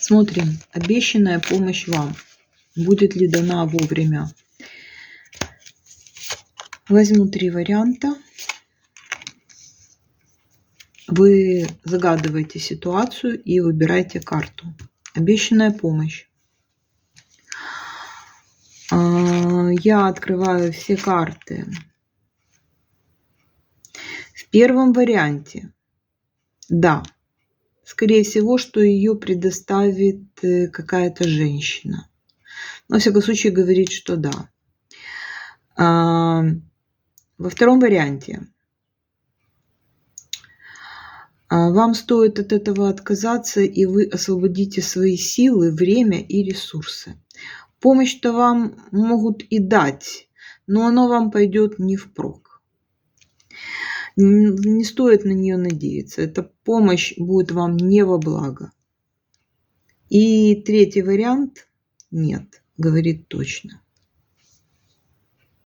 Смотрим, обещанная помощь вам. Будет ли дана вовремя? Возьму 3 варианта. Вы загадываете ситуацию и выбираете карту. Обещанная помощь. Я открываю все карты. В первом варианте, да, скорее всего, что ее предоставит какая-то женщина. Но, во всяком случае, говорит, что да. Во втором варианте вам стоит от этого отказаться, и вы освободите свои силы, время и ресурсы. Помощь-то вам могут и дать, но оно вам пойдет не впрок. Не стоит на нее надеяться. Эта помощь будет вам не во благо. И третий вариант нет, говорит точно.